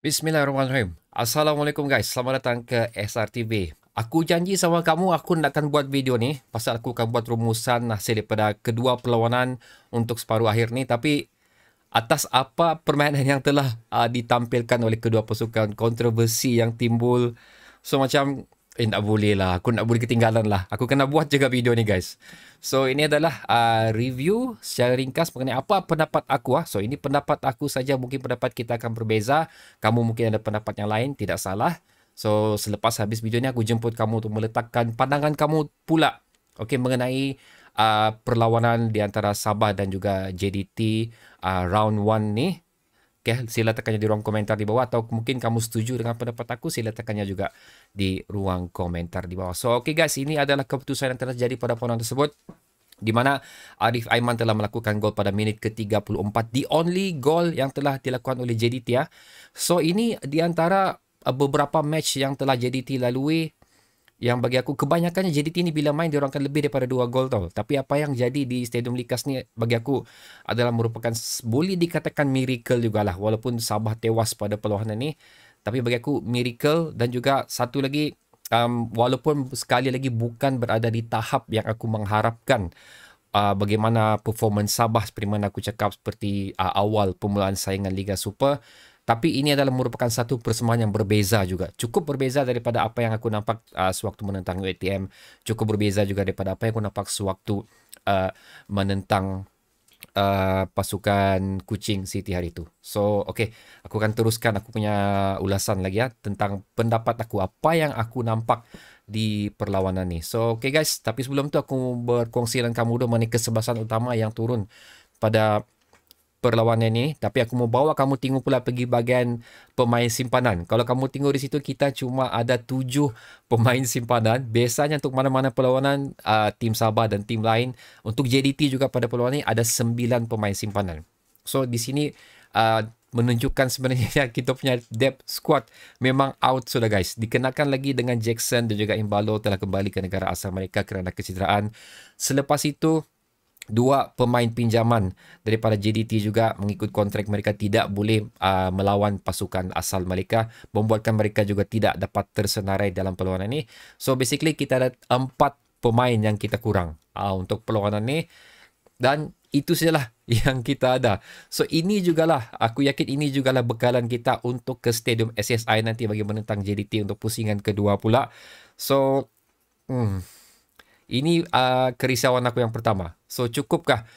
Bismillahirrahmanirrahim. Assalamualaikum guys, selamat datang ke SRTV. Aku janji sama kamu aku nak akan buat video ni pasal aku akan buat rumusan hasil daripada kedua perlawanan untuk separuh akhir ni, tapi atas apa permainan yang telah ditampilkan oleh kedua pasukan, kontroversi yang timbul. So macam tak boleh lah, aku nak boleh ketinggalan lah. Aku kena buat juga video ni guys. So ini adalah review secara ringkas mengenai apa pendapat aku. So ini pendapat aku saja, mungkin pendapat kita akan berbeza. Kamu mungkin ada pendapat yang lain, tidak salah. So selepas habis video ni aku jemput kamu untuk meletakkan pandangan kamu pula. Okay, mengenai perlawanan di antara Sabah dan juga JDT round 1 ni. Okay, sila tekannya di ruang komentar di bawah, atau mungkin kamu setuju dengan pendapat aku, sila tekannya juga di ruang komentar di bawah. So, okay guys, ini adalah keputusan yang telah terjadi pada perlawanan tersebut, di mana Arif Aiman telah melakukan gol pada minit ke-34. The only goal yang telah dilakukan oleh JDT ya. So, ini di antara beberapa match yang telah JDT lalui, yang bagi aku kebanyakannya JDT ni bila main dia orang akan lebih daripada 2 gol tau. Tapi apa yang jadi di Stadium Likas ni bagi aku adalah merupakan, boleh dikatakan miracle jugalah, walaupun Sabah tewas pada perlawanan ni. Tapi bagi aku miracle. Dan juga satu lagi, walaupun sekali lagi bukan berada di tahap yang aku mengharapkan bagaimana performance Sabah, seperti mana aku cakap seperti awal permulaan saingan Liga Super. Tapi ini adalah merupakan satu persembahan yang berbeza juga. Cukup berbeza daripada apa yang aku nampak sewaktu menentang UiTM. Cukup berbeza juga daripada apa yang aku nampak sewaktu menentang pasukan Kuching City hari itu. So, okay. Aku akan teruskan aku punya ulasan lagi ya tentang pendapat aku. Apa yang aku nampak di perlawanan ni. So, okay guys. Tapi sebelum tu aku berkongsi dengan kamu dulu mengenai kesebelasan utama yang turun pada perlawanan ni. Tapi aku mau bawa kamu tengok pula pergi bahagian pemain simpanan. Kalau kamu tengok di situ, kita cuma ada 7 pemain simpanan. Biasanya untuk mana-mana perlawanan tim Sabah dan tim lain, untuk JDT juga pada perlawanan ni ada 9 pemain simpanan. So di sini menunjukkan sebenarnya kita punya depth squad memang out sudah guys. Dikenakan lagi dengan Jackson dan juga Imbalo telah kembali ke negara asal mereka kerana kecederaan. Selepas itu, 2 pemain pinjaman daripada JDT juga mengikut kontrak mereka tidak boleh melawan pasukan asal mereka, membuatkan mereka juga tidak dapat tersenarai dalam perlawanan ini. So basically kita ada 4 pemain yang kita kurang untuk perlawanan ini, dan itu sajalah yang kita ada. So ini jugalah, aku yakin ini jugalah bekalan kita untuk ke Stadium SSI nanti bagi menentang JDT untuk pusingan kedua pula. So ini kerisauan aku yang pertama. So cukupkah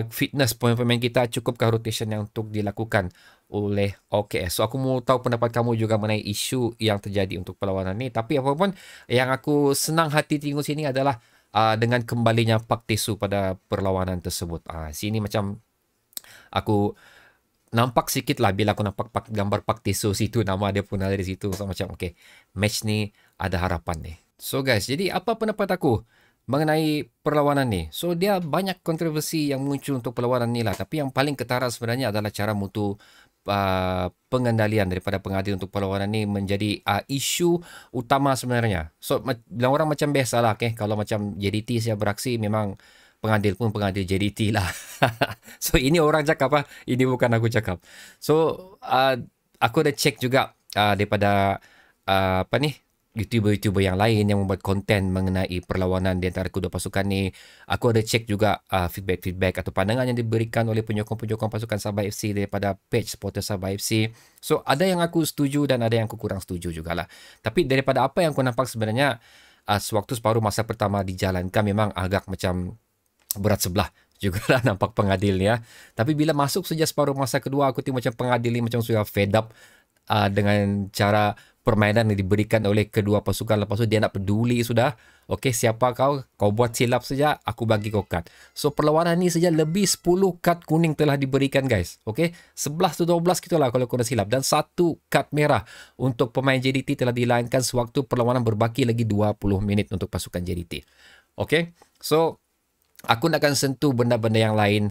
fitness pemain-pemain kita, cukupkah rotation yang untuk dilakukan oleh OKS? So aku mau tahu pendapat kamu juga mengenai isu yang terjadi untuk perlawanan ni. Tapi apapun, yang aku senang hati tengok sini adalah dengan kembalinya Pak Tesu pada perlawanan tersebut. Sini macam aku nampak sikit lah bila aku nampak gambar Pak Tesu situ, nama dia pun ada di situ. So macam okay, match ni ada harapan ni. So guys, jadi apa pendapat aku mengenai perlawanan ni? So dia banyak kontroversi yang muncul untuk perlawanan ni lah. Tapi yang paling ketara sebenarnya adalah cara mutu pengendalian daripada pengadil untuk perlawanan ni menjadi isu utama sebenarnya. So bilang orang macam biasalah, okay? Kalau macam JDT saya beraksi, memang pengadil pun pengadil JDT lah. So ini orang cakap ini bukan aku cakap. So aku ada cek juga daripada YouTuber-YouTuber yang lain yang membuat konten mengenai perlawanan di antara kedua pasukan ni. Aku ada cek juga feedback atau pandangan yang diberikan oleh penyokong-penyokong pasukan Sabah FC daripada page supporter Sabah FC. So ada yang aku setuju dan ada yang aku kurang setuju jugalah. Tapi daripada apa yang aku nampak sebenarnya, sewaktu separuh masa pertama dijalankan memang agak macam berat sebelah juga lah nampak pengadil ni ya. Tapi bila masuk saja separuh masa kedua, aku tengok macam pengadil ni macam sudah fed up dengan cara permainan yang diberikan oleh kedua pasukan. Lepas tu dia nak peduli sudah. Okey, siapa kau? Kau buat silap saja, aku bagi kau kad. So perlawanan ni saja lebih 10 kad kuning telah diberikan guys. Okey, 11 atau 12 gitulah kalau kau dah silap. Dan 1 kad merah untuk pemain JDT telah dilainkan sewaktu perlawanan berbaki lagi 20 minit untuk pasukan JDT. Okey, so aku nak akan sentuh benda-benda yang lain,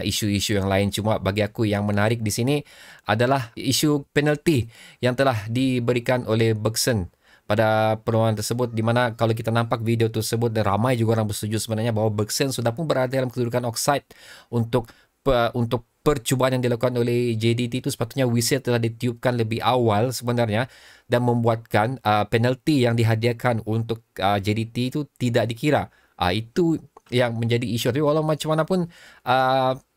isu-isu yang lain. Cuma bagi aku yang menarik di sini adalah isu penalti yang telah diberikan oleh Bergson pada perlawanan tersebut, di mana kalau kita nampak video tersebut, dan ramai juga orang bersetuju sebenarnya bahawa Bergson sudah pun berada dalam kedudukan offside untuk percubaan yang dilakukan oleh JDT itu sepatutnya whistle telah ditiupkan lebih awal sebenarnya dan membuatkan penalti yang dihadiahkan untuk JDT itu tidak dikira. Itu yang menjadi isu. Tapi walau macam mana pun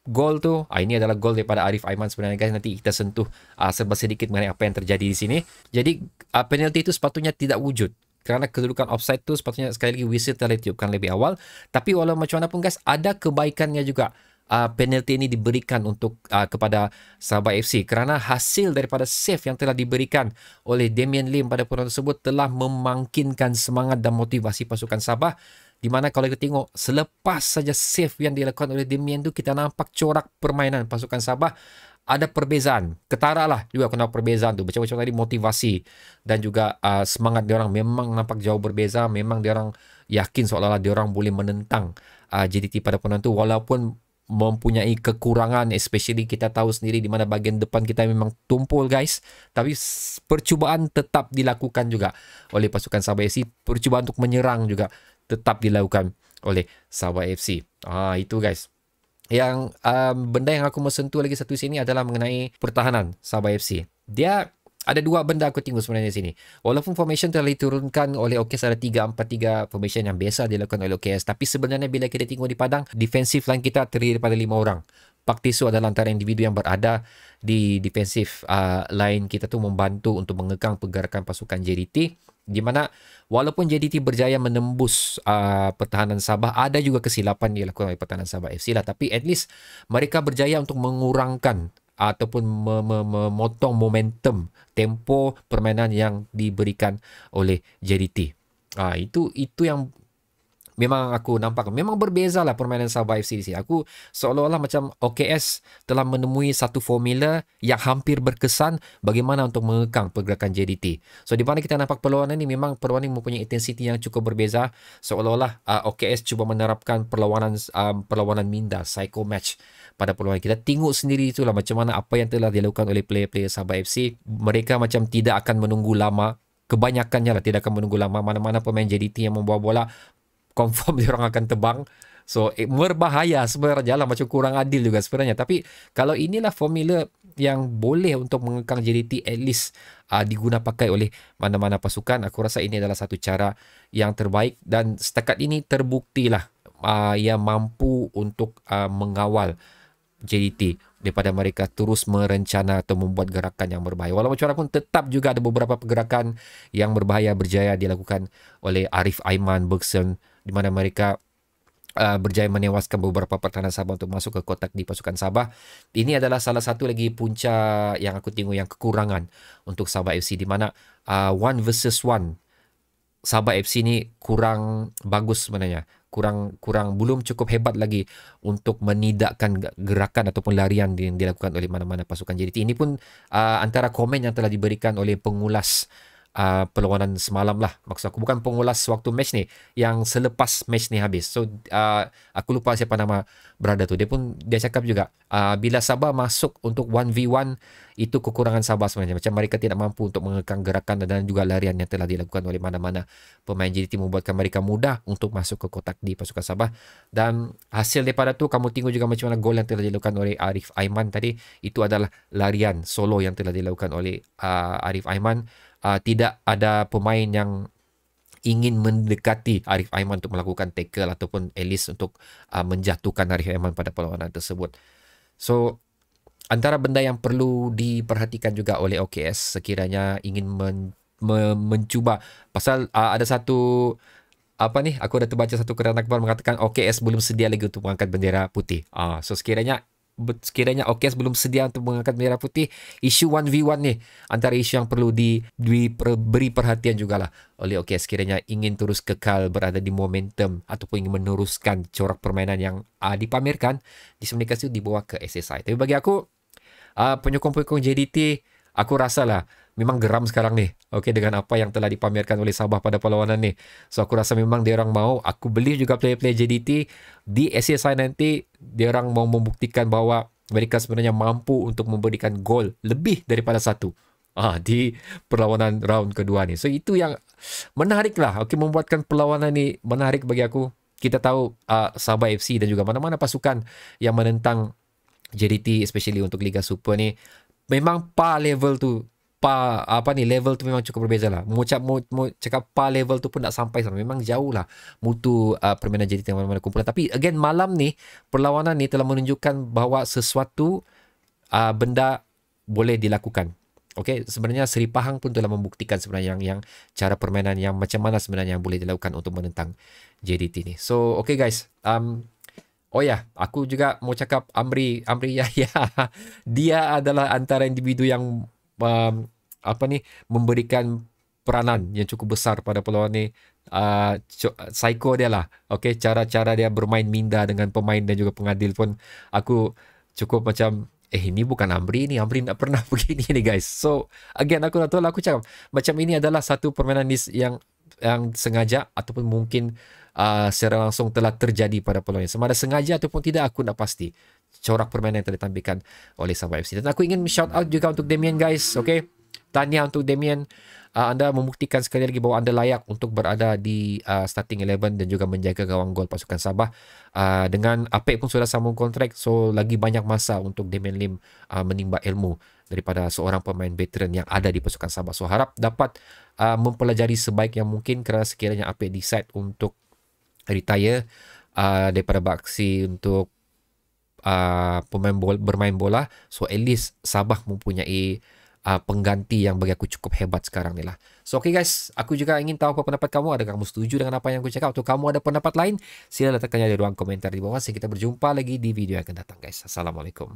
gol tu, ini adalah gol daripada Arif Aiman sebenarnya guys. Nanti kita sentuh serba sedikit mengenai apa yang terjadi di sini. Jadi penalti itu sepatutnya tidak wujud. Kerana kedudukan offside tu sepatutnya sekali lagi whistle telah ditiupkan lebih awal. Tapi walau macam mana pun guys, ada kebaikannya juga. Penalti ini diberikan untuk kepada Sabah FC kerana hasil daripada save yang telah diberikan oleh Damian Lim pada perlawanan tersebut telah memangkinkan semangat dan motivasi pasukan Sabah, di mana kalau kita tengok selepas saja save yang dilakukan oleh Damian tu, kita nampak corak permainan pasukan Sabah ada perbezaan. Ketara lah juga kenapa perbezaan tu. Macam-macam tadi motivasi dan juga semangat diorang memang nampak jauh berbeza. Memang diorang yakin seolah-olah diorang boleh menentang JDT pada perlawanan tu walaupun mempunyai kekurangan, especially kita tahu sendiri di mana bahagian depan kita memang tumpul guys, tapi percubaan tetap dilakukan juga oleh pasukan Sabah FC. Percubaan untuk menyerang juga tetap dilakukan oleh Sabah FC. Itu guys. Yang benda yang aku mau sentuh lagi satu sini adalah mengenai pertahanan Sabah FC. Dia ada dua benda aku tengok sebenarnya di sini. Walaupun formation telah diturunkan oleh OKS ada 3-4-3 formation yang biasa dilakukan oleh OKS, tapi sebenarnya bila kita tengok di padang, defensive line kita terdiri daripada 5 orang. Pak Tisu adalah antara individu yang berada di defensive line kita tu membantu untuk mengekang pergerakan pasukan JDT, di mana walaupun JDT berjaya menembus pertahanan Sabah, ada juga kesilapan dilakukan oleh pertahanan Sabah FC lah, tapi at least mereka berjaya untuk mengurangkan ataupun memotong momentum tempo permainan yang diberikan oleh JDT. Itu yang memang aku nampak memang berbeza lah permainan Sabah FC di sini. Aku seolah-olah macam OKS telah menemui satu formula yang hampir berkesan bagaimana untuk mengekang pergerakan JDT. So di mana kita nampak perlawanan ini, memang perlawanan ini mempunyai intensiti yang cukup berbeza. Seolah-olah OKS cuba menerapkan perlawanan minda, psycho match pada perlawanan. Kita tengok sendiri itulah macam mana apa yang telah dilakukan oleh player-player Sabah FC. Mereka macam tidak akan menunggu lama. Kebanyakannya lah tidak akan menunggu lama. Mana-mana pemain JDT yang membawa bola, confirm dia orang akan terbang. So berbahaya sebenarnya lah, macam kurang adil juga sebenarnya. Tapi kalau inilah formula yang boleh untuk mengekang JDT, at least diguna pakai oleh mana-mana pasukan, aku rasa ini adalah satu cara yang terbaik dan setakat ini terbuktilah yang mampu untuk mengawal JDT daripada mereka terus merencana atau membuat gerakan yang berbahaya. Walau macam mana pun tetap juga ada beberapa pergerakan yang berbahaya berjaya dilakukan oleh Arif Aiman, Bergson, di mana mereka berjaya menewaskan beberapa pertahanan Sabah untuk masuk ke kotak di pasukan Sabah. Ini adalah salah satu lagi punca yang aku tengok yang kekurangan untuk Sabah FC, di mana 1 versus 1 Sabah FC ni kurang bagus sebenarnya. Kurang belum cukup hebat lagi untuk menidakkan gerakan ataupun larian yang dilakukan oleh mana-mana pasukan JDT. Ini pun antara komen yang telah diberikan oleh pengulas perlawanan semalam lah. Maksud aku bukan pengulas waktu match ni, yang selepas match ni habis. So aku lupa siapa nama berada tu. Dia cakap juga bila Sabah masuk untuk 1v1, itu kekurangan Sabah sebenarnya. Macam mereka tidak mampu untuk mengekang gerakan dan juga larian yang telah dilakukan oleh mana-mana pemain JDT, membuatkan mereka mudah untuk masuk ke kotak di pasukan Sabah. Dan hasil daripada tu kamu tengok juga macam mana gol yang telah dilakukan oleh Arif Aiman tadi. Itu adalah larian solo yang telah dilakukan oleh Arif Aiman. Tidak ada pemain yang ingin mendekati Arif Aiman untuk melakukan tackle ataupun at least untuk menjatuhkan Arif Aiman pada perlawanan tersebut. So antara benda yang perlu diperhatikan juga oleh OKS sekiranya ingin mencuba, pasal ada satu aku dah terbaca satu kerana akbar mengatakan OKS belum sedia lagi untuk mengangkat bendera putih. So sekiranya OKS belum sedia untuk mengangkat bendera putih, isu 1v1 ni antara isu yang perlu diberi perhatian jugalah oleh OKS sekiranya ingin terus kekal berada di momentum ataupun ingin meneruskan corak permainan yang dipamerkan di Sembilan Kasih dibawa ke SSI. Tapi bagi aku, penyokong-penyokong JDT, aku rasalah memang geram sekarang ni, dengan apa yang telah dipamerkan oleh Sabah pada perlawanan ni. So aku rasa memang dia orang mau, aku beli juga player-player JDT di SSI nanti, dia orang mau membuktikan bahawa mereka sebenarnya mampu untuk memberikan gol lebih daripada satu di perlawanan round kedua ni. So itu yang menarik lah, membuatkan perlawanan ni menarik bagi aku. Kita tahu Sabah FC dan juga mana-mana pasukan yang menentang JDT especially untuk Liga Super ni memang par level tu, level tu memang cukup berbeza lah. Mau cakap par level tu pun tak sampai sana. Memang jauh lah mutu permainan JDT yang mana-mana kumpulan. Tapi again malam ni perlawanan ni telah menunjukkan bahawa sesuatu benda boleh dilakukan. Okay, sebenarnya Seri Pahang pun telah membuktikan sebenarnya yang cara permainan yang macam mana sebenarnya yang boleh dilakukan untuk menentang JDT ni. So okay guys, oh ya, aku juga mau cakap Amri Yahya. Dia adalah antara individu yang memberikan peranan yang cukup besar pada peluang ni. Psycho dia lah. Okay, cara-cara dia bermain minda dengan pemain dan juga pengadil pun aku cukup macam ini bukan Amri ni. Amri tak pernah begini ni guys. So again aku cakap macam ini adalah satu permainan yang sengaja ataupun mungkin secara langsung telah terjadi pada peluang. Sama ada sengaja ataupun tidak, aku tak pasti corak permainan yang telah ditampilkan oleh Sabah FC. Dan aku ingin shout out juga untuk Damien guys. Okay, tahniah untuk Damien. Anda membuktikan sekali lagi bahawa anda layak untuk berada di starting 11 dan juga menjaga gawang gol pasukan Sabah. Dengan Apek pun sudah sambung kontrak, so lagi banyak masa untuk Damien Lim menimba ilmu daripada seorang pemain veteran yang ada di pasukan Sabah. So harap dapat mempelajari sebaik yang mungkin, kerana sekiranya Apek decide untuk retire daripada baksi untuk bermain bola, so at least Sabah mempunyai pengganti yang bagi aku cukup hebat sekarang ni lah. So okay guys, aku juga ingin tahu apa pendapat kamu. Adakah kamu setuju dengan apa yang aku cakap atau kamu ada pendapat lain? Sila letakkannya di ruang komentar di bawah. Sampai kita berjumpa lagi di video yang akan datang guys. Assalamualaikum.